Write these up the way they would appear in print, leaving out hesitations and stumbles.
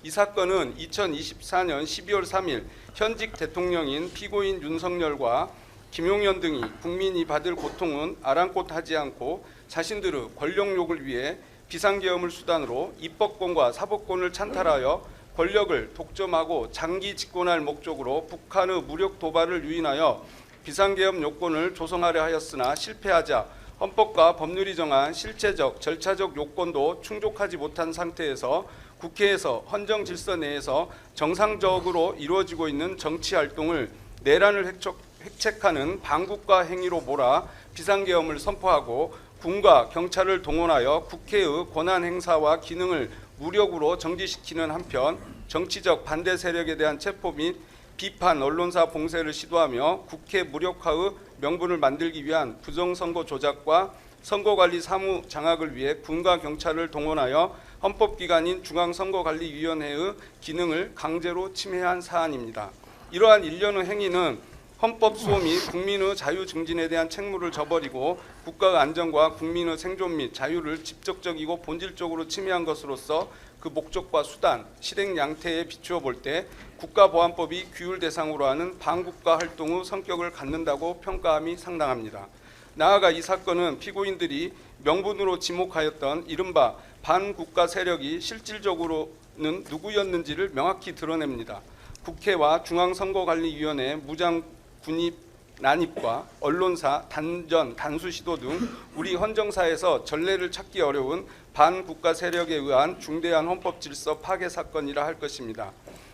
이 사건은 2024년 12월 3일 현직 대통령인 피고인 윤석열과 김용현 등이 국민이 받을 고통은 아랑곳하지 않고 자신들의 권력욕을 위해 비상계엄을 수단으로 입법권과 사법권을 찬탈하여 권력을 독점하고 장기 집권할 목적으로 북한의 무력 도발을 유인하여 비상계엄 요건을 조성하려 하였으나 실패하자 헌법과 법률이 정한 실체적, 절차적 요건도 충족하지 못한 상태에서 국회에서 헌정 질서 내에서 정상적으로 이루어지고 있는 정치 활동을 내란을 획책하는 반국가 행위로 몰아 비상계엄을 선포하고 군과 경찰을 동원하여 국회의 권한 행사와 기능을 무력으로 정지시키는 한편 정치적 반대 세력에 대한 체포 및 비판 언론사 봉쇄를 시도하며 국회 무력화의 명분을 만들기 위한 부정선거 조작과 선거관리 사무 장악을 위해 군과 경찰을 동원하여 헌법기관인 중앙선거관리위원회의 기능을 강제로 침해한 사안입니다. 이러한 일련의 행위는 헌법 수호 및 국민의 자유 증진에 대한 책무를 저버리고 국가의 안전과 국민의 생존 및 자유를 직접적이고 본질적으로 침해한 것으로서 그 목적과 수단, 실행 양태에 비추어 볼 때 국가보안법이 규율 대상으로 하는 반국가 활동의 성격을 갖는다고 평가함이 상당합니다. 나아가 이 사건은 피고인들이 명분으로 지목하였던 이른바 반국가 세력이 실질적으로는 누구였는지를 명확히 드러냅니다. 국회와 중앙선거관리위원회 무장 군입 난입과 언론사 단전 단수 시도 등 우리 헌정사에서 전례를 찾기 어려운 반국가 세력에 의한 중대한 헌법 질서 파괴 사건이라 할 것입니다.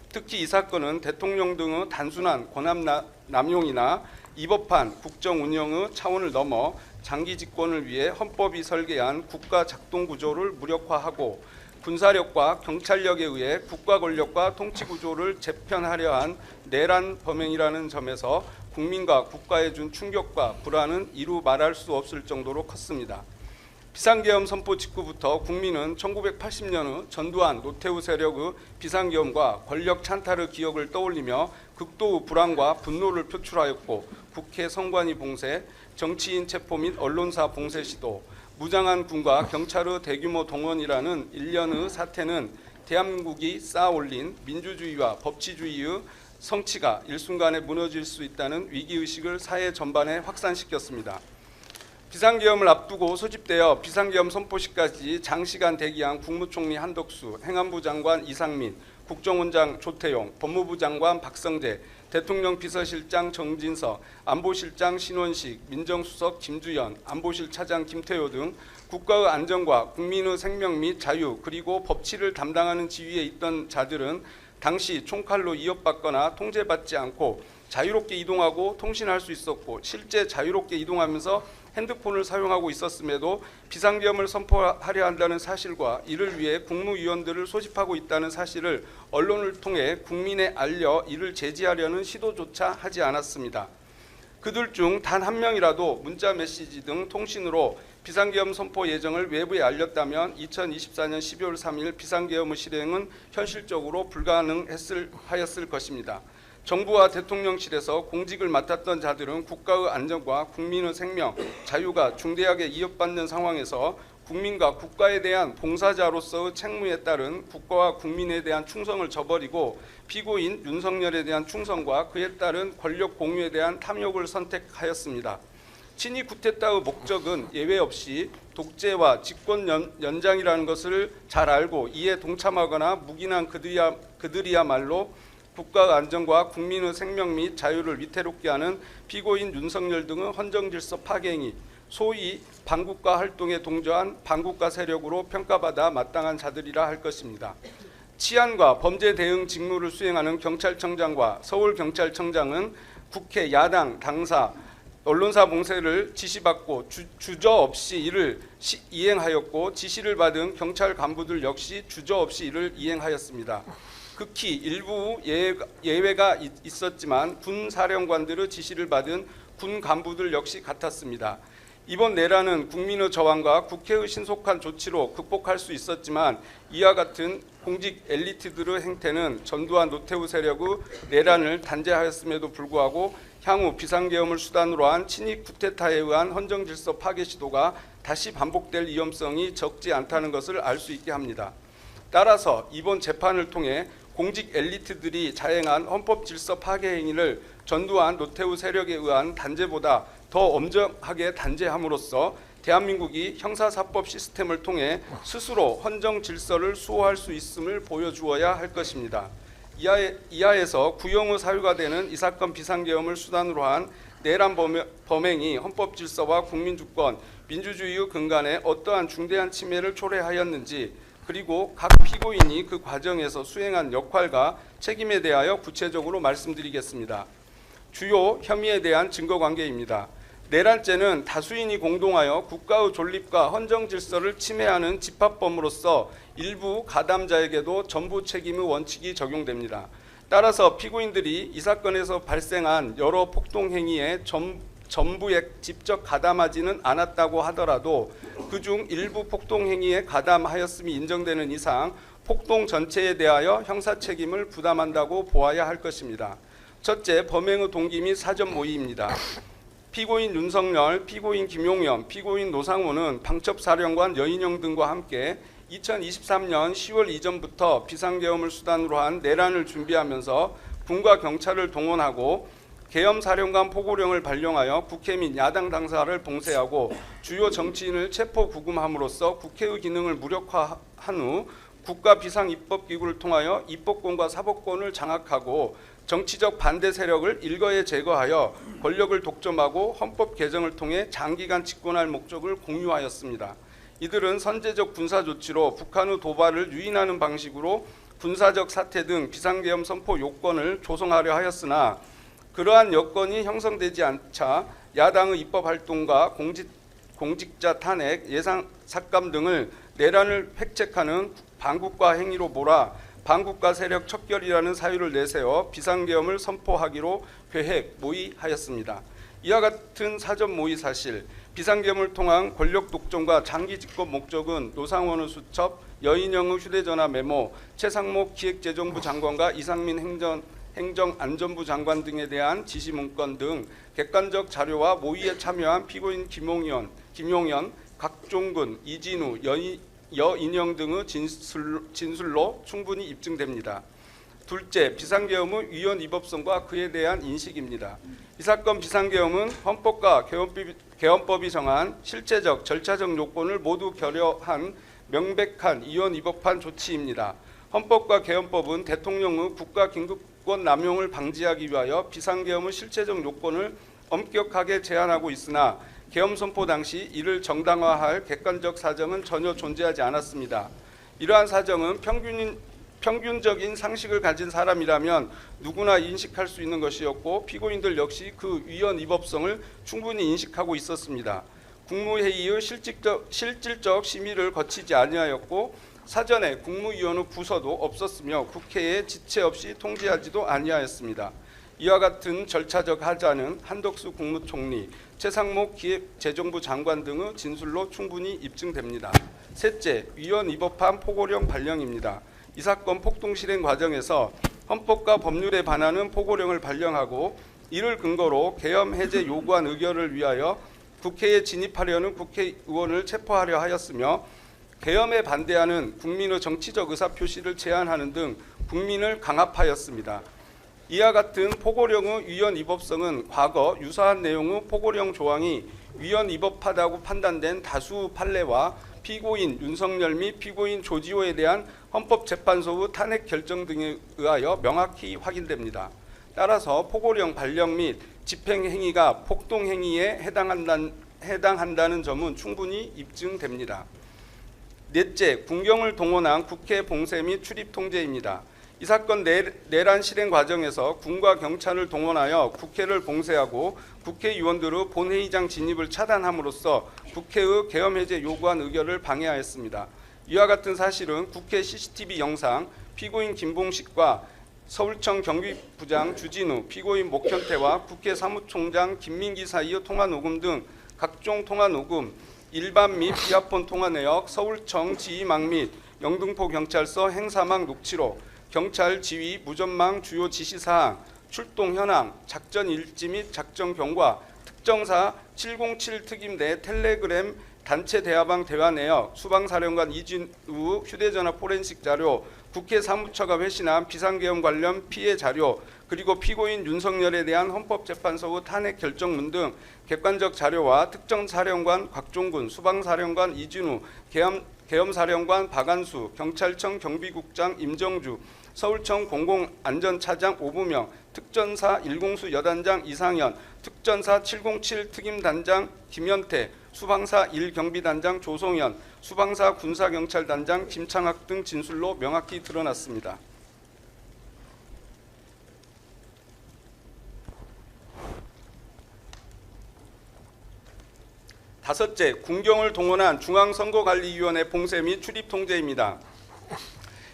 특히 이 사건은 대통령 등의 단순한 권한 남용이나 입법한 국정 운영의 차원을 넘어 장기 집권을 위해 헌법이 설계한 국가 작동 구조를 무력화하고 군사력과 경찰력에 의해 국가 권력과 통치 구조를 재편하려 한 내란 범행이라는 점에서 국민과 국가에 준 충격과 불안은 이루 말할 수 없을 정도로 컸습니다. 비상계엄 선포 직후부터 국민은 1980년의 전두환, 노태우 세력의 비상계엄과 권력 찬탈의 기억을 떠올리며 극도의 불안과 분노를 표출하였고 국회 선관위 봉쇄, 정치인 체포 및 언론사 봉쇄 시도, 무장한 군과 경찰의 대규모 동원이라는 일련의 사태는 대한민국이 쌓아올린 민주주의와 법치주의의 성취가 일순간에 무너질 수 있다는 위기의식을 사회 전반에 확산시켰습니다. 비상계엄을 앞두고 소집되어 비상계엄 선포시까지 장시간 대기한 국무총리 한덕수, 행안부 장관 이상민, 국정원장 조태용, 법무부 장관 박성재, 대통령 비서실장 정진석, 안보실장 신원식, 민정수석 김주연, 안보실 차장 김태효 등 국가의 안전과 국민의 생명 및 자유 그리고 법치를 담당하는 지위에 있던 자들은 당시 총칼로 위협받거나 통제받지 않고 자유롭게 이동하고 통신할 수 있었고 실제 자유롭게 이동하면서 핸드폰을 사용하고 있었음에도 비상계엄을 선포하려 한다는 사실과 이를 위해 국무위원들을 소집하고 있다는 사실을 언론을 통해 국민에 알려 이를 제지하려는 시도조차 하지 않았습니다. 그들 중 단 한 명이라도 문자 메시지 등 통신으로 비상계엄 선포 예정을 외부에 알렸다면 2024년 12월 3일 비상계엄의 실행은 현실적으로 불가능하였을 것입니다. 정부와 대통령실에서 공직을 맡았던 자들은 국가의 안전과 국민의 생명, 자유가 중대하게 위협받는 상황에서 국민과 국가에 대한 봉사자로서의 책무에 따른 국가와 국민에 대한 충성을 저버리고 피고인 윤석열에 대한 충성과 그에 따른 권력 공유에 대한 탐욕을 선택하였습니다. 친위 쿠데타의 목적은 예외 없이 독재와 집권 연장이라는 것을 잘 알고 이에 동참하거나 묵인한 그들이야말로 국가 안전과 국민의 생명 및 자유를 위태롭게 하는 피고인 윤석열 등의 헌정질서 파괴행위, 소위 반국가 활동에 동조한 반국가 세력으로 평가받아 마땅한 자들이라 할 것입니다. 치안과 범죄 대응 직무를 수행하는 경찰청장과 서울경찰청장은 국회 야당 당사 언론사 봉쇄를 지시받고 주저없이 이를 이행하였고 지시를 받은 경찰 간부들 역시 주저없이 이를 이행하였습니다. 극히 일부 예외가 있었지만 군 사령관들의 지시를 받은 군 간부들 역시 같았습니다. 이번 내란은 국민의 저항과 국회의 신속한 조치로 극복할 수 있었지만 이와 같은 공직 엘리트들의 행태는 전두환 노태우 세력의 내란을 단죄하였음에도 불구하고 향후 비상계엄을 수단으로 한 친위 쿠데타에 의한 헌정질서 파괴 시도가 다시 반복될 위험성이 적지 않다는 것을 알 수 있게 합니다. 따라서 이번 재판을 통해 공직 엘리트들이 자행한 헌법 질서 파괴 행위를 전두환 노태우 세력에 의한 단죄보다 더 엄정하게 단죄함으로써 대한민국이 형사사법 시스템을 통해 스스로 헌정 질서를 수호할 수 있음을 보여주어야 할 것입니다. 이하에서 구형후 사유가 되는 이 사건 비상계엄을 수단으로 한 내란 범행이 헌법 질서와 국민주권, 민주주의의 근간에 어떠한 중대한 침해를 초래하였는지, 그리고 각 피고인이 그 과정에서 수행한 역할과 책임에 대하여 구체적으로 말씀드리겠습니다. 주요 혐의에 대한 증거관계입니다. 내란죄는 다수인이 공동하여 국가의 존립과 헌정 질서를 침해하는 집합범으로서 일부 가담자에게도 전부 책임의 원칙이 적용됩니다. 따라서 피고인들이 이 사건에서 발생한 여러 폭동행위에 전부에 직접 가담하지는 않았다고 하더라도 그중 일부 폭동행위에 가담하였음이 인정되는 이상 폭동 전체에 대하여 형사책임을 부담한다고 보아야 할 것입니다. 첫째, 범행의 동기 및 사전 모의입니다. 피고인 윤석열, 피고인 김용현, 피고인 노상호는 방첩사령관 여인영 등과 함께 2023년 10월 이전부터 비상계엄을 수단으로 한 내란을 준비하면서 군과 경찰을 동원하고 계엄사령관 포고령을 발령하여 국회 및 야당 당사를 봉쇄하고 주요 정치인을 체포 구금함으로써 국회의 기능을 무력화한 후 국가 비상입법기구를 통하여 입법권과 사법권을 장악하고 정치적 반대 세력을 일거에 제거하여 권력을 독점하고 헌법 개정을 통해 장기간 집권할 목적을 공유하였습니다. 이들은 선제적 군사 조치로 북한의 도발을 유인하는 방식으로 군사적 사태 등 비상계엄 선포 요건을 조성하려 하였으나 그러한 여건이 형성되지 않자 야당의 입법활동과 공직자 탄핵, 예상 삭감 등을 내란을 획책하는 반국가 행위로 몰아 반국가 세력 척결이라는 사유를 내세워 비상계엄을 선포하기로 계획 모의하였습니다. 이와 같은 사전 모의 사실, 비상계엄을 통한 권력 독점과 장기 집권 목적은 노상원의 수첩, 여인영의 휴대전화 메모, 최상목 기획재정부 장관과 이상민 행정안전부 장관 등에 대한 지시문건 등 객관적 자료와 모의에 참여한 피고인 김용현, 각종근, 이진우, 여인영 등의 진술로 충분히 입증됩니다. 둘째, 비상계엄의 위헌 위법성과 그에 대한 인식입니다. 이 사건 비상계엄은 헌법과 계엄법이 정한 실체적, 절차적 요건을 모두 결여한 명백한 위헌 위법한 조치입니다. 헌법과 계엄법은 대통령의 국가 긴급권 남용을 방지하기 위하여 비상계엄의 실체적 요건을 엄격하게 제한하고 있으나 계엄 선포 당시 이를 정당화할 객관적 사정은 전혀 존재하지 않았습니다. 이러한 사정은 평균적인 상식을 가진 사람이라면 누구나 인식할 수 있는 것이었고 피고인들 역시 그 위헌 위법성을 충분히 인식하고 있었습니다. 국무회의의 실질적 심의를 거치지 아니하였고 사전에 국무위원의 부서도 없었으며 국회에 지체 없이 통지하지도 아니하였습니다. 이와 같은 절차적 하자는 한덕수 국무총리, 최상목 기획재정부 장관 등의 진술로 충분히 입증됩니다. 셋째, 위헌 위법한 포고령 발령입니다. 이 사건 폭동 실행 과정에서 헌법과 법률에 반하는 포고령을 발령하고 이를 근거로 계엄 해제 요구한 의결을 위하여 국회에 진입하려는 국회의원을 체포하려 하였으며 계엄에 반대하는 국민의 정치적 의사표시를 제한하는 등 국민을 강압하였습니다. 이와 같은 포고령의 위헌 위법성은 과거 유사한 내용의 포고령 조항이 위헌 위법하다고 판단된 다수 판례와 피고인 윤석열 및 피고인 조지호에 대한 헌법재판소의 탄핵 결정 등에 의하여 명확히 확인됩니다. 따라서 포고령 발령 및 집행 행위가 폭동 행위에 해당한다는 점은 충분히 입증됩니다. 넷째, 군경을 동원한 국회 봉쇄 및 출입 통제입니다. 이 사건 내란 실행 과정에서 군과 경찰을 동원하여 국회를 봉쇄하고 국회의원들의 본회의장 진입을 차단함으로써 국회의 계엄 해제 요구한 의결을 방해하였습니다. 이와 같은 사실은 국회 CCTV 영상, 피고인 김봉식과 서울청 경비부장 주진우, 피고인 목현태와 국회 사무총장 김민기 사이의 통화 녹음 등 각종 통화 녹음, 일반 및 비아폰 통화 내역, 서울청 지휘망 및 영등포경찰서 행사망 녹취록, 경찰 지휘 무전망 주요 지시사항, 출동 현황, 작전 일지 및 작전 경과, 특정사 707 특임 내 텔레그램 단체 대화방 대화 내역, 수방사령관 이진우 휴대전화 포렌식 자료, 국회 사무처가 회신한 비상계엄 관련 피해 자료, 그리고 피고인 윤석열에 대한 헌법재판소 탄핵 결정문 등 객관적 자료와 특정 사령관 곽종근, 수방사령관 이진우, 계엄사령관 박안수, 경찰청 경비국장 임정주, 서울청 공공안전차장 오부명, 특전사 1공수 여단장 이상현, 특전사 707 특임단장 김현태, 수방사 1경비단장 조성현, 수방사 군사경찰단장 김창학 등 진술로 명확히 드러났습니다. 다섯째, 군경을 동원한 중앙선거관리위원회 봉쇄 및 출입 통제입니다.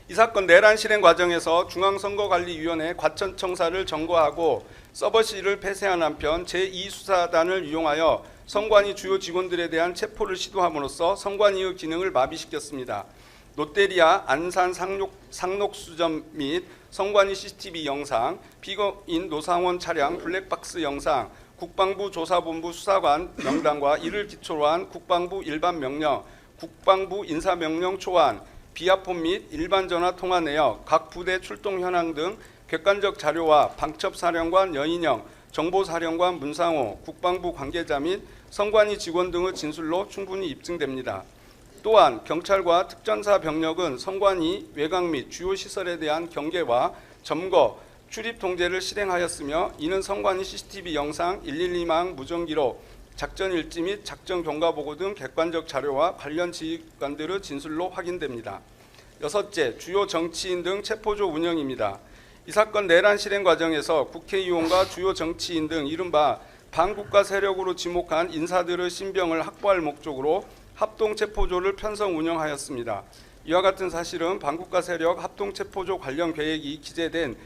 이 사건 내란 실행 과정에서 중앙선거관리위원회 과천청사를 점거하고 서버실을 폐쇄한 한편 제2수사단을 이용하여 선관위 주요 직원들에 대한 체포를 시도함으로써 선관위의 기능을 마비시켰습니다. 롯데리아 안산 상록수점 및 선관위 CCTV 영상, 피고인 노상원 차량 블랙박스 영상, 국방부 조사본부 수사관 명단과 이를 기초로 한 국방부 일반 명령, 국방부 인사명령 초안, 비아폰 및 일반 전화 통화 내역, 각 부대 출동 현황 등 객관적 자료와 방첩사령관 여인영, 정보사령관 문상호, 국방부 관계자 및 선관위 직원 등의 진술로 충분히 입증됩니다. 또한 경찰과 특전사 병력은 선관위 외곽 및 주요 시설에 대한 경계와 점거, 출입 통제를 실행하였으며 이는 선관위 CCTV 영상, 112망 무전기록, 작전 일지 및 작전 경과보고 등 객관적 자료와 관련 지휘관들의 진술로 확인됩니다. 여섯째, 주요 정치인 등 체포조 운영입니다. 이 사건 내란 실행 과정에서 국회의원과 주요 정치인 등 이른바 반국가 세력으로 지목한 인사들의 신병을 확보할 목적으로 합동체포조를 편성 운영하였습니다. 이와 같은 사실은 반국가 세력 합동체포조 관련 계획이 기재된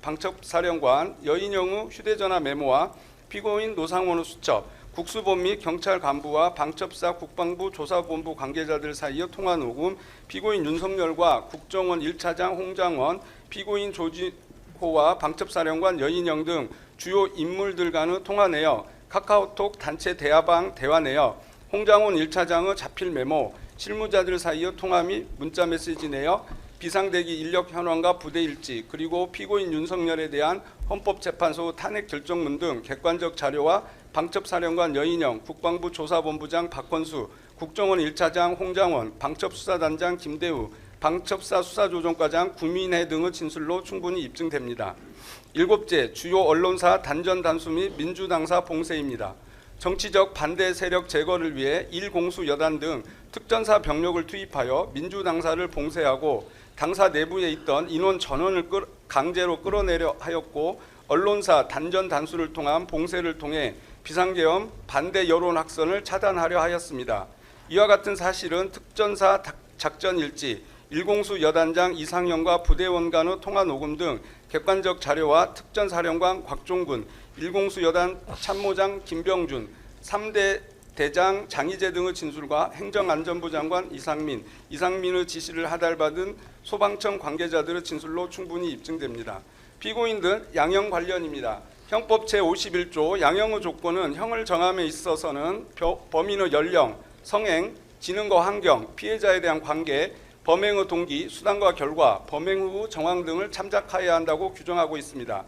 방첩사령관 여인영의 휴대전화 메모와 피고인 노상원의 수첩, 국수본 및 경찰 간부와 방첩사 국방부 조사본부 관계자들 사이의 통화 녹음, 피고인 윤석열과 국정원 1차장 홍장원, 피고인 조지호와 방첩사령관 여인영 등 주요 인물들 간의 통화 내역, 카카오톡 단체 대화방 대화 내역, 홍장원 1차장의 자필 메모, 실무자들 사이의 통화 및 문자 메시지 내역, 비상대기 인력 현황과 부대 일지, 그리고 피고인 윤석열에 대한 헌법재판소 탄핵 결정문 등 객관적 자료와 방첩사령관 여인영, 국방부 조사본부장 박헌수, 국정원 1차장 홍장원, 방첩수사단장 김대우, 방첩사 수사조정과장 구민혜 등의 진술로 충분히 입증됩니다. 일곱째, 주요 언론사 단전 단수 및 민주당사 봉쇄입니다. 정치적 반대 세력 제거를 위해 1공수 여단 등 특전사 병력을 투입하여 민주당사를 봉쇄하고 당사 내부에 있던 인원 전원을 강제로 끌어내려 하였고, 언론사 단전 단수를 통한 봉쇄를 통해 비상계엄 반대 여론 확산을 차단하려 하였습니다. 이와 같은 사실은 특전사 작전 일지, 1공수 여단장 이상현과 부대원 간의 통화 녹음 등 객관적 자료와 특전사령관 곽종근, 1공수 여단 참모장 김병준, 3대 대장 장희재 등의 진술과 행정안전부 장관 이상민의 지시를 하달받은 소방청 관계자들의 진술로 충분히 입증됩니다. 피고인들 양형 관련입니다. 형법 제51조 양형의 조건은 형을 정함에 있어서는 범인의 연령, 성행, 지능과 환경, 피해자에 대한 관계, 범행의 동기, 수단과 결과, 범행 후 정황 등을 참작하여야 한다고 규정하고 있습니다.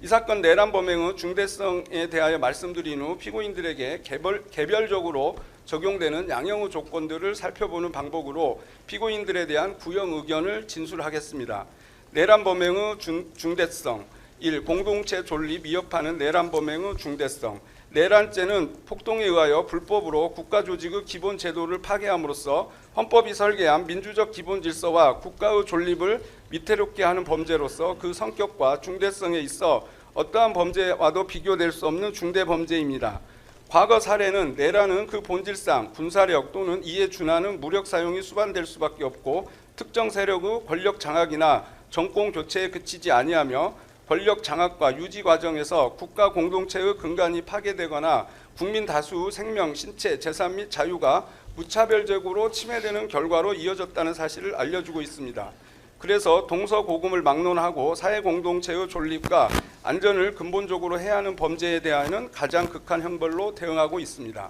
이 사건 내란 범행의 중대성에 대하여 말씀드린 후 피고인들에게 개별적으로 적용되는 양형의 조건들을 살펴보는 방법으로 피고인들에 대한 구형 의견을 진술하겠습니다. 내란 범행의 중대성 1. 공동체 존립 위협하는 내란 범행의 중대성. 내란죄는 폭동에 의하여 불법으로 국가조직의 기본 제도를 파괴함으로써 헌법이 설계한 민주적 기본 질서와 국가의 존립을 위태롭게 하는 범죄로서 그 성격과 중대성에 있어 어떠한 범죄와도 비교될 수 없는 중대 범죄입니다. 과거 사례는 내란은 그 본질상 군사력 또는 이에 준하는 무력 사용이 수반될 수밖에 없고 특정 세력의 권력 장악이나 정권 교체에 그치지 아니하며 권력 장악과 유지 과정에서 국가 공동체의 근간이 파괴되거나 국민 다수의 생명, 신체, 재산 및 자유가 무차별적으로 침해되는 결과로 이어졌다는 사실을 알려주고 있습니다. 그래서 동서고금을 막론하고 사회 공동체의 존립과 안전을 근본적으로 해야 하는 범죄에 대하여는 가장 극한 형벌로 대응하고 있습니다.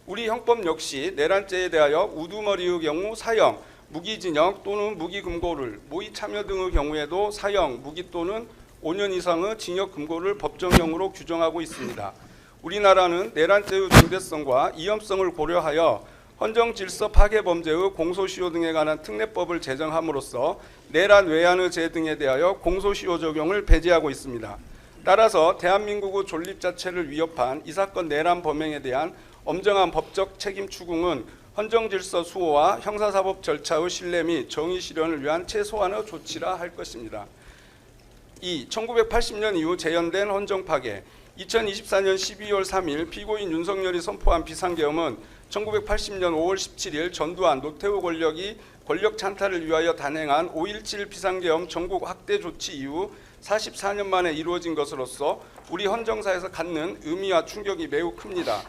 우리 형법 역시 내란죄에 대하여 우두머리의 경우 사형, 무기징역 또는 무기금고를, 모의 참여 등의 경우에도 사형, 무기 또는 5년 이상의 징역 금고를 법정형으로 규정하고 있습니다. 우리나라는 내란죄의 중대성과 위험성을 고려하여 헌정질서 파괴 범죄의 공소시효 등에 관한 특례법을 제정함으로써 내란 외환의 죄 등에 대하여 공소시효 적용을 배제하고 있습니다. 따라서 대한민국의 존립 자체를 위협한 이 사건 내란 범행에 대한 엄정한 법적 책임 추궁은 헌정질서 수호와 형사사법 절차의 신뢰 및 정의 실현을 위한 최소한의 조치라 할 것입니다. 2. 1980년 이후 재현된 헌정 파괴. 2024년 12월 3일 피고인 윤석열이 선포한 비상계엄은 1980년 5월 17일 전두환, 노태우 권력이 권력 찬탈을 위하여 단행한 5.17 비상계엄 전국 확대 조치 이후 44년 만에 이루어진 것으로서 우리 헌정사에서 갖는 의미와 충격이 매우 큽니다.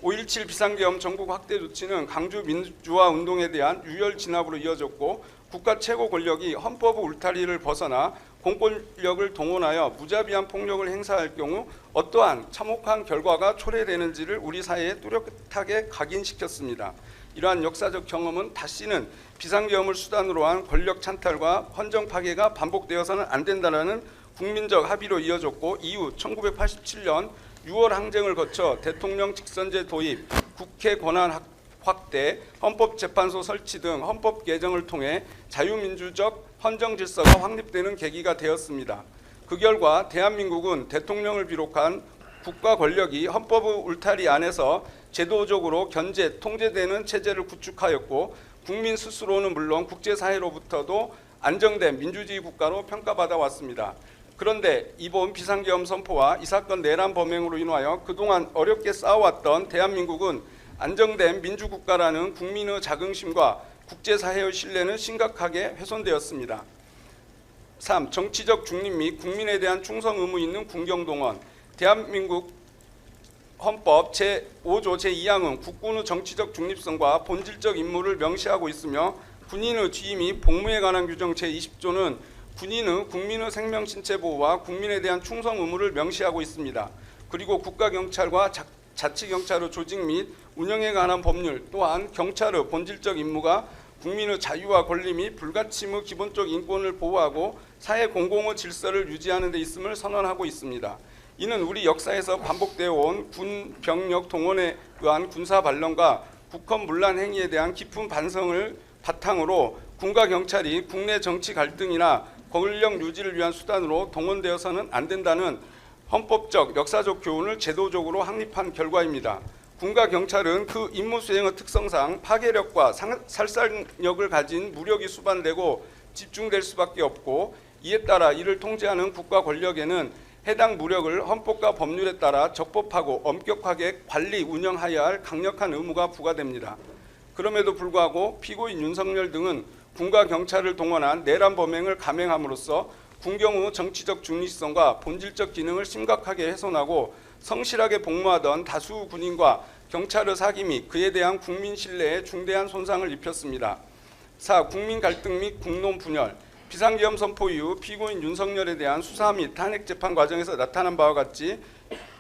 5.17 비상계엄 전국 확대 조치는 강주 민주화 운동에 대한 유혈 진압으로 이어졌고 국가 최고 권력이 헌법의 울타리를 벗어나 공권력을 동원하여 무자비한 폭력을 행사할 경우 어떠한 참혹한 결과가 초래되는지를 우리 사회에 뚜렷하게 각인시켰습니다. 이러한 역사적 경험은 다시는 비상계엄을 수단으로 한 권력 찬탈과 헌정 파괴가 반복되어서는 안 된다는 국민적 합의로 이어졌고 이후 1987년 6월 항쟁을 거쳐 대통령 직선제 도입, 국회 권한 확대, 헌법재판소 설치 등 헌법 개정을 통해 자유민주적 헌정 질서가 확립되는 계기가 되었습니다. 그 결과 대한민국은 대통령을 비롯한 국가 권력이 헌법의 울타리 안에서 제도적으로 견제, 통제되는 체제를 구축하였고 국민 스스로는 물론 국제사회로부터도 안정된 민주주의 국가로 평가받아 왔습니다. 그런데 이번 비상계엄 선포와 이 사건 내란 범행으로 인하여 그동안 어렵게 쌓아왔던 대한민국은 안정된 민주국가라는 국민의 자긍심과 국제사회의 신뢰는 심각하게 훼손되었습니다. 3. 정치적 중립 및 국민에 대한 충성 의무 있는 군경동원. 대한민국 헌법 제5조 제2항은 국군의 정치적 중립성과 본질적 임무를 명시하고 있으며 군인의 지휘 및 복무에 관한 규정 제20조는 군인의 국민의 생명 신체 보호와 국민에 대한 충성 의무를 명시하고 있습니다. 그리고 국가경찰과 자치경찰의 조직 및 운영에 관한 법률 또한 경찰의 본질적 임무가 국민의 자유와 권리 및 불가침의 기본적 인권을 보호하고 사회 공공의 질서를 유지하는 데 있음을 선언하고 있습니다. 이는 우리 역사에서 반복되어 온 군 병력 동원에 의한 군사 반론과 국헌 문란 행위에 대한 깊은 반성을 바탕으로 군과 경찰이 국내 정치 갈등이나 권력 유지를 위한 수단으로 동원되어서는 안 된다는 헌법적, 역사적 교훈을 제도적으로 확립한 결과입니다. 군과 경찰은 그 임무 수행의 특성상 파괴력과 살상력을 가진 무력이 수반되고 집중될 수밖에 없고 이에 따라 이를 통제하는 국가 권력에는 해당 무력을 헌법과 법률에 따라 적법하고 엄격하게 관리, 운영하여야 할 강력한 의무가 부과됩니다. 그럼에도 불구하고 피고인 윤석열 등은 군과 경찰을 동원한 내란 범행을 감행함으로써 군경의 정치적 중립성과 본질적 기능을 심각하게 훼손하고 성실하게 복무하던 다수 군인과 경찰의 사기 및 그에 대한 국민 신뢰에 중대한 손상을 입혔습니다. 4. 국민 갈등 및 국론 분열. 비상계엄 선포 이후 피고인 윤석열에 대한 수사 및 탄핵 재판 과정에서 나타난 바와 같이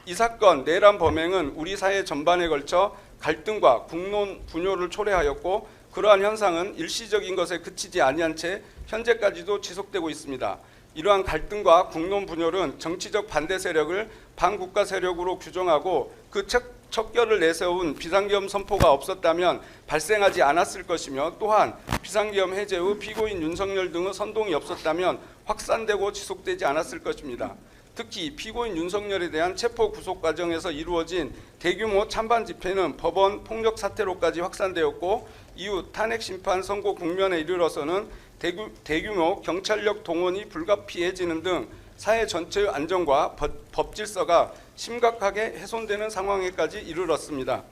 이 사건 내란 범행은 우리 사회 전반에 걸쳐 갈등과 국론 분열을 초래하였고 그러한 현상은 일시적인 것에 그치지 아니한 채 현재까지도 지속되고 있습니다. 이러한 갈등과 국론 분열은 정치적 반대 세력을 반국가 세력으로 규정하고 그 척결을 내세운 비상계엄 선포가 없었다면 발생하지 않았을 것이며 또한 비상계엄 해제 후 피고인 윤석열 등의 선동이 없었다면 확산되고 지속되지 않았을 것입니다. 특히 피고인 윤석열에 대한 체포 구속 과정에서 이루어진 대규모 찬반 집회는 법원 폭력 사태로까지 확산되었고 이후 탄핵 심판 선고 국면에 이르러서는 대규모 경찰력 동원이 불가피해지는 등 사회 전체의 안정과 법 질서가 심각하게 훼손되는 상황에까지 이르렀습니다.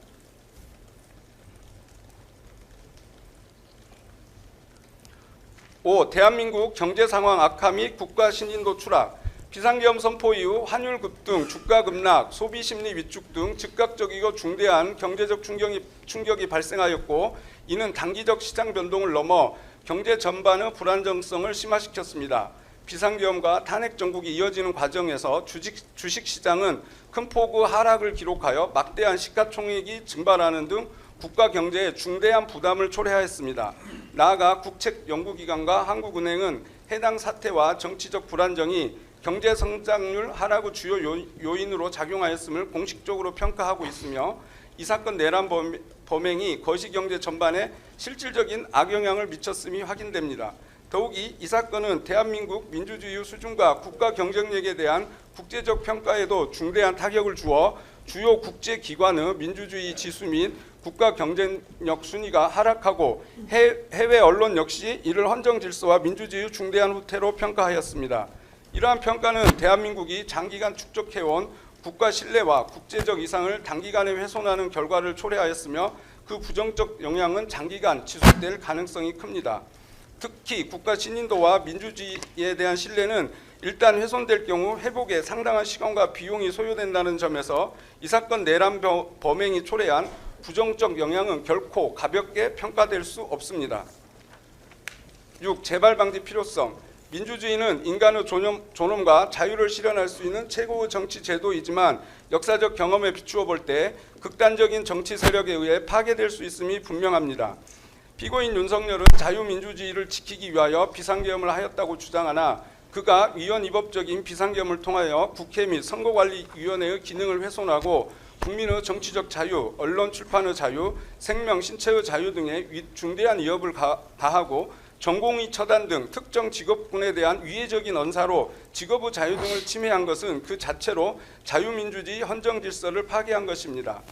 5. 대한민국 경제 상황 악화 및 국가 신인도 추락. 비상계엄 선포 이후 환율 급등, 주가 급락, 소비 심리 위축 등 즉각적이고 중대한 경제적 충격이 발생하였고 이는 단기적 시장 변동을 넘어 경제 전반의 불안정성을 심화시켰습니다. 비상계엄과 탄핵 정국이 이어지는 과정에서 주식시장은 큰 폭의 하락을 기록하여 막대한 시가총액이 증발하는 등 국가 경제에 중대한 부담을 초래하였습니다. 나아가 국책연구기관과 한국은행은 해당 사태와 정치적 불안정이 경제 성장률 하락의 주요 요인으로 작용하였음을 공식적으로 평가하고 있으며 이 사건 내란 범행이 거시경제 전반에 실질적인 악영향을 미쳤음이 확인됩니다. 더욱이 이 사건은 대한민국 민주주의 수준과 국가 경쟁력에 대한 국제적 평가에도 중대한 타격을 주어 주요 국제기관의 민주주의 지수 및 국가 경쟁력 순위가 하락하고 해외 언론 역시 이를 헌정 질서와 민주주의의 중대한 후퇴로 평가하였습니다. 이러한 평가는 대한민국이 장기간 축적해온 국가 신뢰와 국제적 이상을 단기간에 훼손하는 결과를 초래하였으며 그 부정적 영향은 장기간 지속될 가능성이 큽니다. 특히 국가 신인도와 민주주의에 대한 신뢰는 일단 훼손될 경우 회복에 상당한 시간과 비용이 소요된다는 점에서 이 사건 내란 범행이 초래한 부정적 영향은 결코 가볍게 평가될 수 없습니다. 6. 재발 방지 필요성. 민주주의는 인간의 존엄과 자유를 실현할 수 있는 최고의 정치 제도이지만 역사적 경험에 비추어 볼 때 극단적인 정치 세력에 의해 파괴될 수 있음이 분명합니다. 피고인 윤석열은 자유민주주의를 지키기 위하여 비상계엄을 하였다고 주장하나 그가 위헌위법적인 비상계엄을 통하여 국회 및 선거관리위원회의 기능을 훼손하고 국민의 정치적 자유, 언론 출판의 자유, 생명, 신체의 자유 등에 중대한 위협을 가하고 전공의 처단 등 특정 직업군에 대한 위해적인 언사로 직업의 자유 등을 침해한 것은 그 자체로 자유민주주의 헌정 질서를 파괴한 것입니다.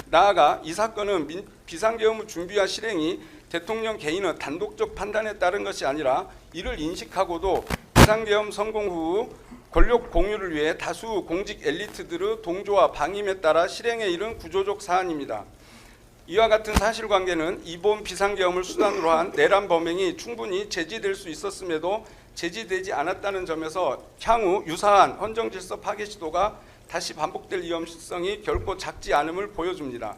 나아가 이 사건은 비상계엄의 준비와 실행이 대통령 개인의 단독적 판단에 따른 것이 아니라 이를 인식하고도 비상계엄 성공 후 권력 공유를 위해 다수 공직 엘리트들의 동조와 방임에 따라 실행에 이른 구조적 사안입니다. 이와 같은 사실관계는 이번 비상계엄을 수단으로 한 내란 범행이 충분히 제지될 수 있었음에도 제지되지 않았다는 점에서 향후 유사한 헌정질서 파괴 시도가 다시 반복될 위험성이 결코 작지 않음을 보여줍니다.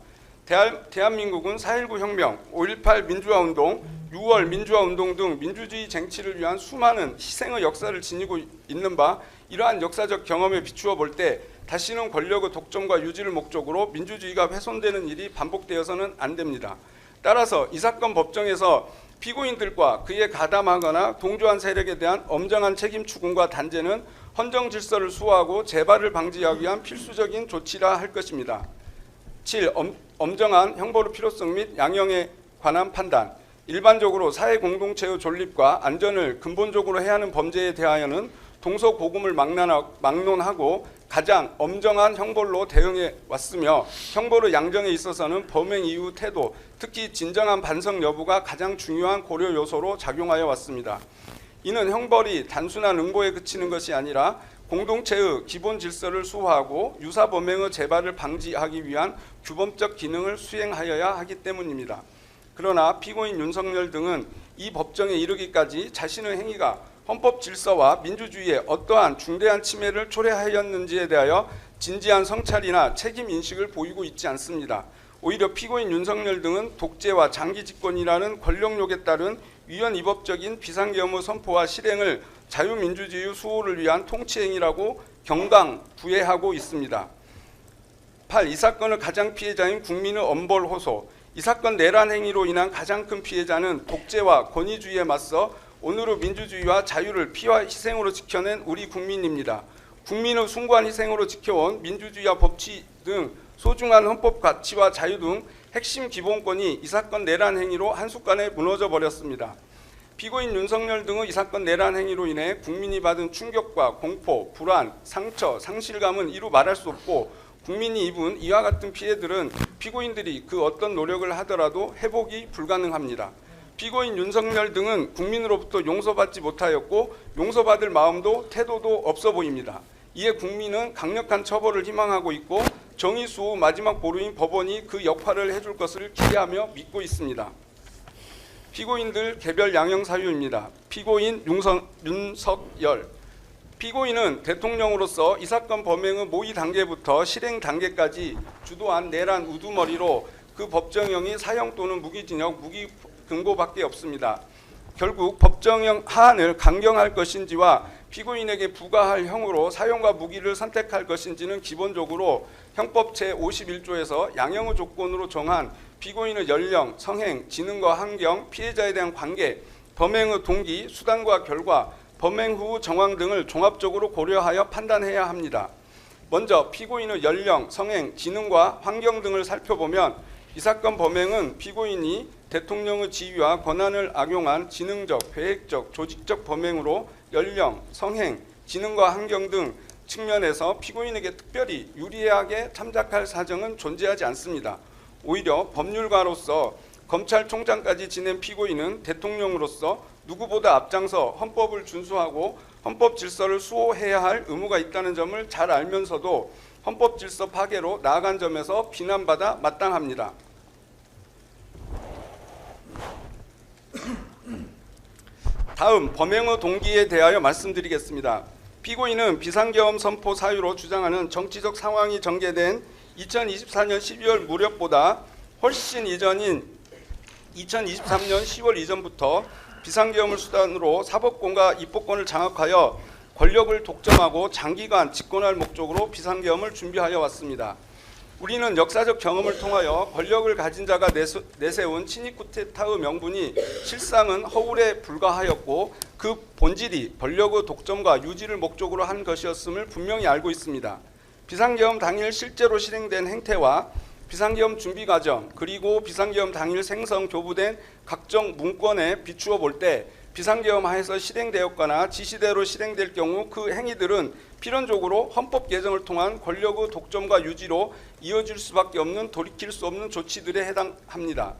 대한민국은 4.19 혁명, 5.18 민주화운동, 6월 민주화운동 등 민주주의 쟁취를 위한 수많은 희생의 역사를 지니고 있는 바 이러한 역사적 경험에 비추어 볼 때 다시는 권력의 독점과 유지를 목적으로 민주주의가 훼손되는 일이 반복되어서는 안 됩니다. 따라서 이 사건 법정에서 피고인들과 그에 가담하거나 동조한 세력에 대한 엄정한 책임 추궁과 단죄는 헌정 질서를 수호하고 재발을 방지하기 위한 필수적인 조치라 할 것입니다. 7. 엄정한 형벌의 필요성 및 양형에 관한 판단. 일반적으로 사회 공동체의 존립과 안전을 근본적으로 해하는 범죄에 대하여는 동서고금을 막론하고 가장 엄정한 형벌로 대응해 왔으며 형벌의 양정에 있어서는 범행 이후 태도, 특히 진정한 반성 여부가 가장 중요한 고려 요소로 작용하여 왔습니다. 이는 형벌이 단순한 응보에 그치는 것이 아니라 공동체의 기본 질서를 수호하고 유사 범행의 재발을 방지하기 위한 규범적 기능을 수행하여야 하기 때문입니다. 그러나 피고인 윤석열 등은 이 법정에 이르기까지 자신의 행위가 헌법 질서와 민주주의에 어떠한 중대한 침해를 초래하였는지에 대하여 진지한 성찰이나 책임 인식을 보이고 있지 않습니다. 오히려 피고인 윤석열 등은 독재와 장기 집권이라는 권력욕에 따른 위헌위법적인 비상계엄의 선포와 실행을 자유민주주의 수호를 위한 통치행위라고 경강부회하고 있습니다. 8. 이 사건의 가장 피해자인 국민의 엄벌 호소. 이 사건 내란 행위로 인한 가장 큰 피해자는 독재와 권위주의에 맞서 오늘의 민주주의와 자유를 피와 희생으로 지켜낸 우리 국민입니다. 국민의 숭고한 희생으로 지켜온 민주주의와 법치 등 소중한 헌법 가치와 자유 등 핵심 기본권이 이 사건 내란 행위로 한순간에 무너져 버렸습니다. 피고인 윤석열 등의 이 사건 내란 행위로 인해 국민이 받은 충격과 공포, 불안, 상처, 상실감은 이루 말할 수 없고 국민이 입은 이와 같은 피해들은 피고인들이 그 어떤 노력을 하더라도 회복이 불가능합니다. 피고인 윤석열 등은 국민으로부터 용서받지 못하였고 용서받을 마음도 태도도 없어 보입니다. 이에 국민은 강력한 처벌을 희망하고 있고 정의 수호 마지막 보루인 법원이 그 역할을 해줄 것을 기대하며 믿고 있습니다. 피고인들 개별 양형 사유입니다. 피고인 윤석열. 피고인은 대통령으로서 이 사건 범행의 모의 단계부터 실행 단계까지 주도한 내란 우두머리로 그 법정형이 사형 또는 무기징역, 무기금고밖에 없습니다. 결국 법정형 하한을 강경할 것인지와 피고인에게 부과할 형으로 사형과 무기를 선택할 것인지는 기본적으로 형법 제51조에서 양형의 조건으로 정한 피고인의 연령, 성행, 지능과 환경, 피해자에 대한 관계, 범행의 동기, 수단과 결과, 범행 후 정황 등을 종합적으로 고려하여 판단해야 합니다. 먼저 피고인의 연령, 성행, 지능과 환경 등을 살펴보면 이 사건 범행은 피고인이 대통령의 지위와 권한을 악용한 지능적, 계획적, 조직적 범행으로 연령, 성행, 지능과 환경 등 측면에서 피고인에게 특별히 유리하게 참작할 사정은 존재하지 않습니다. 오히려 법률가로서 검찰총장까지 지낸 피고인은 대통령으로서 누구보다 앞장서 헌법을 준수하고 헌법 질서를 수호해야 할 의무가 있다는 점을 잘 알면서도 헌법 질서 파괴로 나아간 점에서 비난받아 마땅합니다. 다음 범행의 동기에 대하여 말씀드리겠습니다. 피고인은 비상계엄 선포 사유로 주장하는 정치적 상황이 전개된 2024년 12월 무렵보다 훨씬 이전인 2023년 10월 이전부터 비상계엄을 수단으로 사법권과 입법권을 장악하여 권력을 독점하고 장기간 집권할 목적으로 비상계엄을 준비하여 왔습니다. 우리는 역사적 경험을 통하여 권력을 가진 자가 내세운 친위 쿠데타의 명분이 실상은 허울에 불과하였고 그 본질이 권력의 독점과 유지를 목적으로 한 것이었음을 분명히 알고 있습니다. 비상계엄 당일 실제로 실행된 행태와 비상계엄 준비 과정 그리고 비상계엄 당일 생성 교부된 각종 문건에 비추어 볼 때 비상계엄 하에서 실행되었거나 지시대로 실행될 경우 그 행위들은 필연적으로 헌법 개정을 통한 권력의 독점과 유지로 이어질 수밖에 없는 돌이킬 수 없는 조치들에 해당합니다.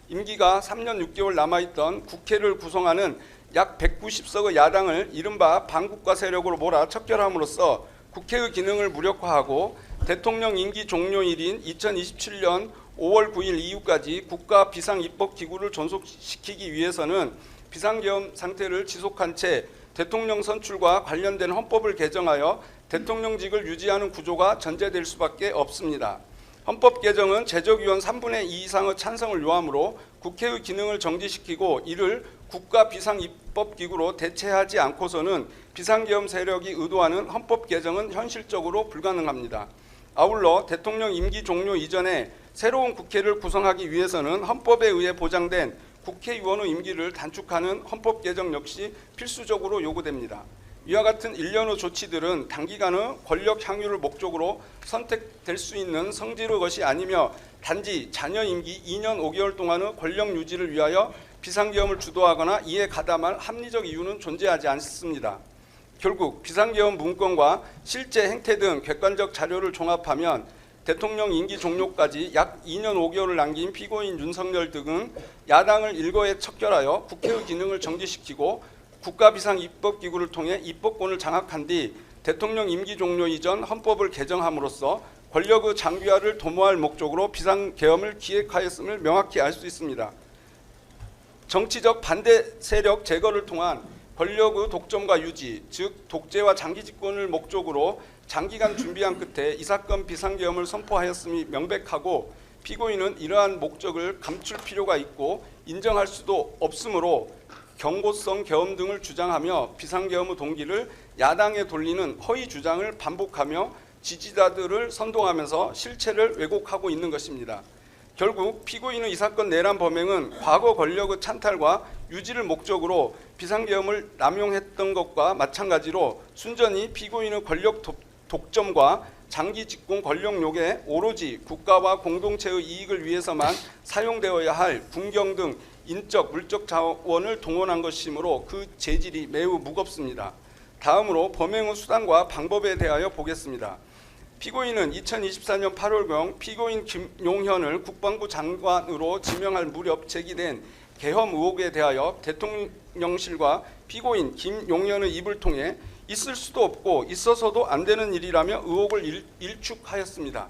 임기가 3년 6개월 남아있던 국회를 구성하는 약 190석의 야당을 이른바 반국가 세력으로 몰아 척결함으로써 국회의 기능을 무력화하고 대통령 임기 종료일인 2027년 5월 9일 이후까지 국가 비상입법기구를 존속시키기 위해서는 비상계엄 상태를 지속한 채 대통령 선출과 관련된 헌법을 개정하여 대통령직을 유지하는 구조가 전제될 수밖에 없습니다. 헌법 개정은 제적의원 3분의 2 이상의 찬성을 요하므로 국회의 기능을 정지시키고 이를 국가 비상입법기구로 대체하지 않고서는 비상계엄 세력이 의도하는 헌법 개정은 현실적으로 불가능합니다. 아울러 대통령 임기 종료 이전에 새로운 국회를 구성하기 위해서는 헌법에 의해 보장된 국회의원의 임기를 단축하는 헌법 개정 역시 필수적으로 요구됩니다. 이와 같은 일련의 조치들은 단기간의 권력 향유를 목적으로 선택될 수 있는 성질의 것이 아니며 단지 자녀 임기 2년 5개월 동안의 권력 유지를 위하여 비상계엄을 주도하거나 이에 가담할 합리적 이유는 존재하지 않습니다. 결국 비상계엄 문건과 실제 행태 등 객관적 자료를 종합하면 대통령 임기 종료까지 약 2년 5개월을 남긴 피고인 윤석열 등은 야당을 일거에 척결하여 국회의 기능을 정지시키고 국가비상입법기구를 통해 입법권을 장악한 뒤 대통령 임기 종료 이전 헌법을 개정함으로써 권력의 장기화를 도모할 목적으로 비상계엄을 기획하였음을 명확히 알 수 있습니다. 정치적 반대 세력 제거를 통한 권력의 독점과 유지, 즉 독재와 장기 집권을 목적으로 장기간 준비한 끝에 이 사건 비상계엄을 선포하였음이 명백하고 피고인은 이러한 목적을 감출 필요가 있고 인정할 수도 없으므로 경고성 계엄 등을 주장하며 비상계엄의 동기를 야당에 돌리는 허위 주장을 반복하며 지지자들을 선동하면서 실체를 왜곡하고 있는 것입니다. 결국 피고인의 이 사건 내란 범행은 과거 권력의 찬탈과 유지를 목적으로 비상계엄을 남용했던 것과 마찬가지로 순전히 피고인의 권력 독점과 장기 집권 권력욕에 오로지 국가와 공동체의 이익을 위해서만 사용되어야 할 군경 등 인적, 물적 자원을 동원한 것이므로 그 재질이 매우 무겁습니다. 다음으로 범행의 수단과 방법에 대하여 보겠습니다. 피고인은 2024년 8월경 피고인 김용현을 국방부 장관으로 지명할 무렵 제기된 계엄 의혹에 대하여 대통령실과 피고인 김용현의 입을 통해 있을 수도 없고 있어서도 안 되는 일이라며 의혹을 일축하였습니다.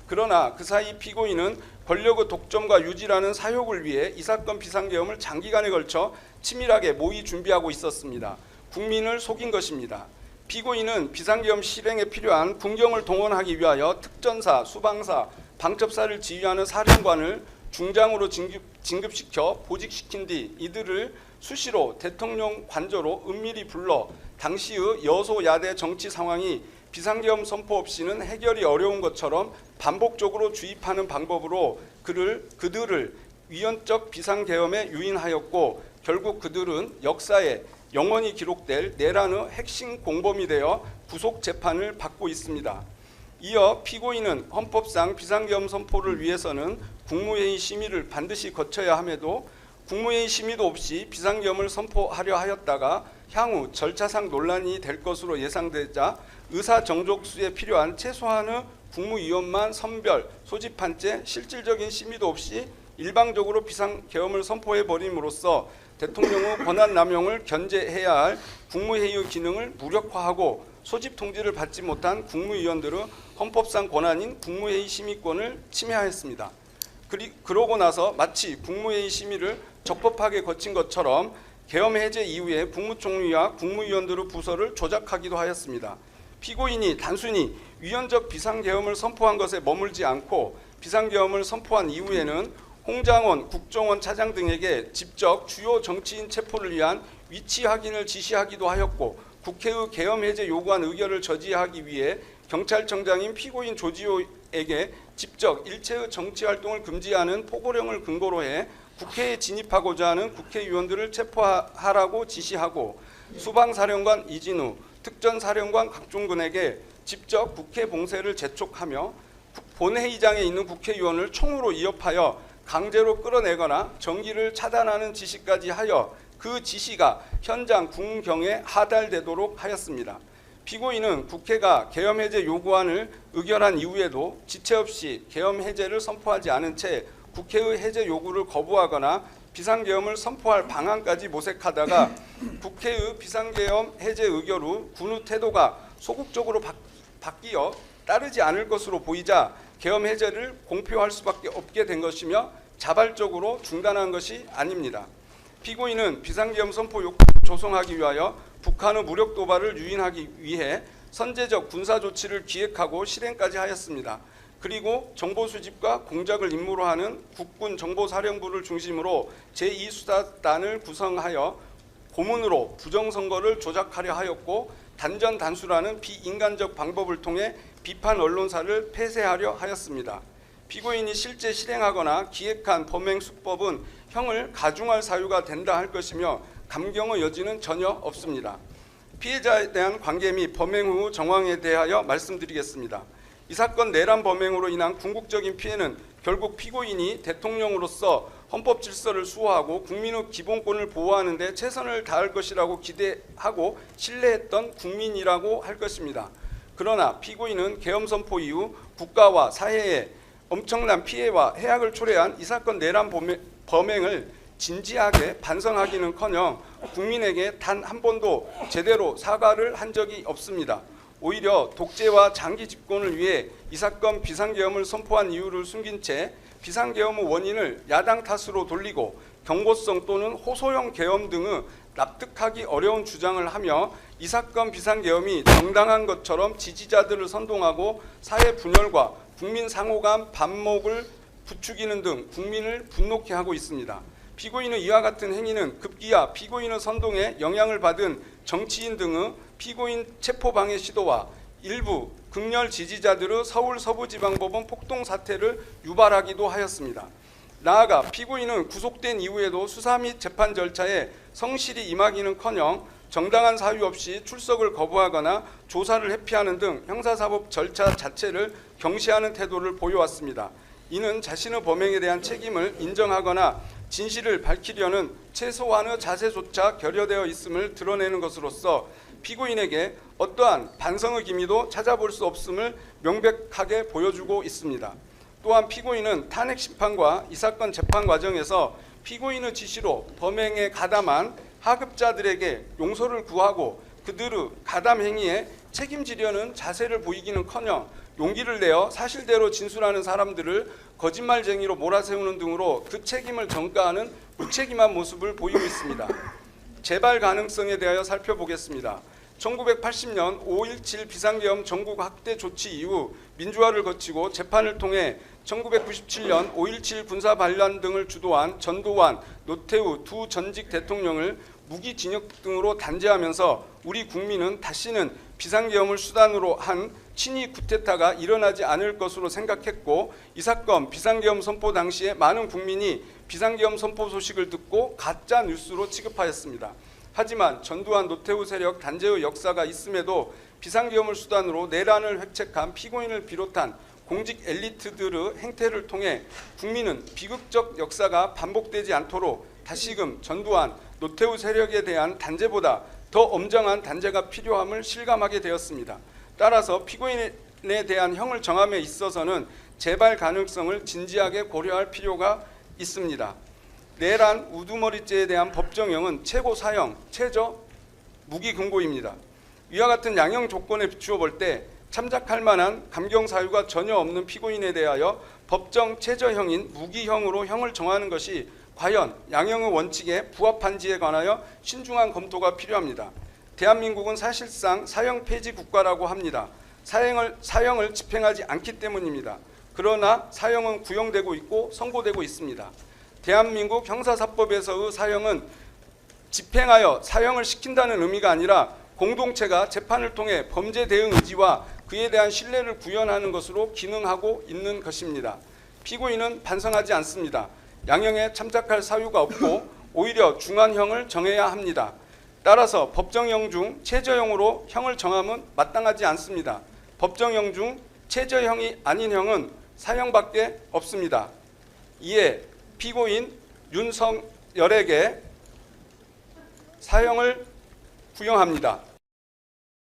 그러나 그 사이 피고인은 권력의 독점과 유지라는 사욕을 위해 이 사건 비상계엄을 장기간에 걸쳐 치밀하게 모의 준비하고 있었습니다. 국민을 속인 것입니다. 피고인은 비상계엄 실행에 필요한 군경을 동원하기 위하여 특전사, 수방사, 방첩사를 지휘하는 사령관을 중장으로 진급시켜 보직시킨 뒤 이들을 수시로 대통령 관저로 은밀히 불러 당시의 여소야대 정치 상황이 비상계엄 선포 없이는 해결이 어려운 것처럼 반복적으로 주입하는 방법으로 그들을 위헌적 비상계엄에 유인하였고, 결국 그들은 역사에 영원히 기록될 내란의 핵심 공범이 되어 구속재판을 받고 있습니다. 이어 피고인은 헌법상 비상계엄 선포를 위해서는 국무회의 심의를 반드시 거쳐야 함에도 국무회의 심의도 없이 비상계엄을 선포하려 하였다가 향후 절차상 논란이 될 것으로 예상되자 의사정족수에 필요한 최소한의 국무위원만 선별, 소집한 채 실질적인 심의도 없이 일방적으로 비상계엄을 선포해버림으로써 대통령의 권한남용을 견제해야 할 국무회의의 기능을 무력화하고 소집 통지를 받지 못한 국무위원들의 헌법상 권한인 국무회의 심의권을 침해하였습니다. 그러고 나서 마치 국무회의 심의를 적법하게 거친 것처럼 계엄 해제 이후에 국무총리와 국무위원들의 부서를 조작하기도 하였습니다. 피고인이 단순히 위헌적 비상계엄을 선포한 것에 머물지 않고 비상계엄을 선포한 이후에는 홍장원 국정원 차장 등에게 직접 주요 정치인 체포를 위한 위치 확인을 지시하기도 하였고, 국회의 계엄 해제 요구안 의결을 저지하기 위해 경찰청장인 피고인 조지호에게 직접 일체의 정치활동을 금지하는 포고령을 근거로 해 국회에 진입하고자 하는 국회의원들을 체포하라고 지시하고, 수방사령관 이진우, 특전사령관 각종군에게 직접 국회 봉쇄를 재촉하며 본회의장에 있는 국회의원을 총으로 위협하여 강제로 끌어내거나 정기를 차단하는 지시까지 하여 그 지시가 현장 군경에 하달되도록 하였습니다. 피고인은 국회가 계엄 해제 요구안을 의결한 이후에도 지체 없이 계엄 해제를 선포하지 않은 채 국회의 해제 요구를 거부하거나 비상계엄을 선포할 방안까지 모색하다가 국회의 비상계엄 해제 의결 후 군의 태도가 소극적으로 바뀌어 따르지 않을 것으로 보이자 계엄 해제를 공표할 수밖에 없게 된 것이며 자발적으로 중단한 것이 아닙니다. 피고인은 비상계엄 선포 요구를 조성하기 위하여 북한의 무력 도발을 유인하기 위해 선제적 군사 조치를 기획하고 실행까지 하였습니다. 그리고 정보 수집과 공작을 임무로 하는 국군 정보사령부를 중심으로 제2수사단을 구성하여 고문으로 부정선거를 조작하려 하였고, 단전단수라는 비인간적 방법을 통해 비판 언론사를 폐쇄하려 하였습니다. 피고인이 실제 실행하거나 기획한 범행 수법은 형을 가중할 사유가 된다 할 것이며 감경의 여지는 전혀 없습니다. 피해자에 대한 관계 및 범행 후 정황에 대하여 말씀드리겠습니다. 이 사건 내란 범행으로 인한 궁극적인 피해는 결국 피고인이 대통령으로서 헌법 질서를 수호하고 국민의 기본권을 보호하는 데 최선을 다할 것이라고 기대하고 신뢰했던 국민이라고 할 것입니다. 그러나 피고인은 계엄 선포 이후 국가와 사회에 엄청난 피해와 해악을 초래한 이 사건 내란 범행을 진지하게 반성하기는커녕 국민에게 단 한 번도 제대로 사과를 한 적이 없습니다. 오히려 독재와 장기 집권을 위해 이 사건 비상계엄을 선포한 이유를 숨긴 채 비상계엄의 원인을 야당 탓으로 돌리고 경고성 또는 호소형 계엄 등의 납득하기 어려운 주장을 하며 이 사건 비상계엄이 정당한 것처럼 지지자들을 선동하고 사회 분열과 국민 상호간 반목을 부추기는 등 국민을 분노케 하고 있습니다. 피고인의 이와 같은 행위는 급기야 피고인의 선동에 영향을 받은 정치인 등의 피고인 체포방해 시도와 일부 극렬 지지자들의 서울 서부지방법원 폭동 사태를 유발하기도 하였습니다. 나아가 피고인은 구속된 이후에도 수사 및 재판 절차에 성실히 임하기는커녕 정당한 사유 없이 출석을 거부하거나 조사를 회피하는 등 형사사법 절차 자체를 경시하는 태도를 보여왔습니다. 이는 자신의 범행에 대한 책임을 인정하거나 진실을 밝히려는 최소한의 자세조차 결여되어 있음을 드러내는 것으로서 피고인에게 어떠한 반성의 기미도 찾아볼 수 없음을 명백하게 보여주고 있습니다. 또한 피고인은 탄핵 심판과 이 사건 재판 과정에서 피고인의 지시로 범행에 가담한 하급자들에게 용서를 구하고 그들의 가담 행위에 책임지려는 자세를 보이기는커녕 용기를 내어 사실대로 진술하는 사람들을 거짓말쟁이로 몰아세우는 등으로 그 책임을 전가하는 무책임한 모습을 보이고 있습니다. 재발 가능성에 대하여 살펴보겠습니다. 1980년 5.17 비상계엄 전국 확대 조치 이후 민주화를 거치고 재판을 통해 1997년 5.17 군사 반란 등을 주도한 전두환, 노태우 두 전직 대통령을 무기징역 등으로 단죄하면서 우리 국민은 다시는 비상계엄을 수단으로 한 친위 쿠데타가 일어나지 않을 것으로 생각했고, 이 사건 비상계엄 선포 당시에 많은 국민이 비상계엄 선포 소식을 듣고 가짜 뉴스로 취급하였습니다. 하지만 전두환, 노태우 세력 단죄의 역사가 있음에도 비상계엄을 수단으로 내란을 획책한 피고인을 비롯한 공직 엘리트들의 행태를 통해 국민은 비극적 역사가 반복되지 않도록 다시금 전두환, 노태우 세력에 대한 단죄보다 더 엄정한 단죄가 필요함을 실감하게 되었습니다. 따라서 피고인에 대한 형을 정함에 있어서는 재발 가능성을 진지하게 고려할 필요가 있습니다. 내란 우두머리죄에 대한 법정형은 최고 사형, 최저 무기금고입니다. 위와 같은 양형 조건에 비추어 볼 때 참작할 만한 감경 사유가 전혀 없는 피고인에 대하여 법정 최저형인 무기형으로 형을 정하는 것이 과연 양형의 원칙에 부합한지에 관하여 신중한 검토가 필요합니다. 대한민국은 사실상 사형 폐지 국가라고 합니다. 사형을 집행하지 않기 때문입니다. 그러나 사형은 구형되고 있고 선고되고 있습니다. 대한민국 형사사법에서의 사형은 집행하여 사형을 시킨다는 의미가 아니라 공동체가 재판을 통해 범죄 대응 의지와 그에 대한 신뢰를 구현하는 것으로 기능하고 있는 것입니다. 피고인은 반성하지 않습니다. 양형에 참작할 사유가 없고 오히려 중한형을 정해야 합니다. 따라서 법정형 중 최저형으로 형을 정함은 마땅하지 않습니다. 법정형 중 최저형이 아닌 형은 사형밖에 없습니다. 이에 피고인 윤석열에게 사형을 구형합니다.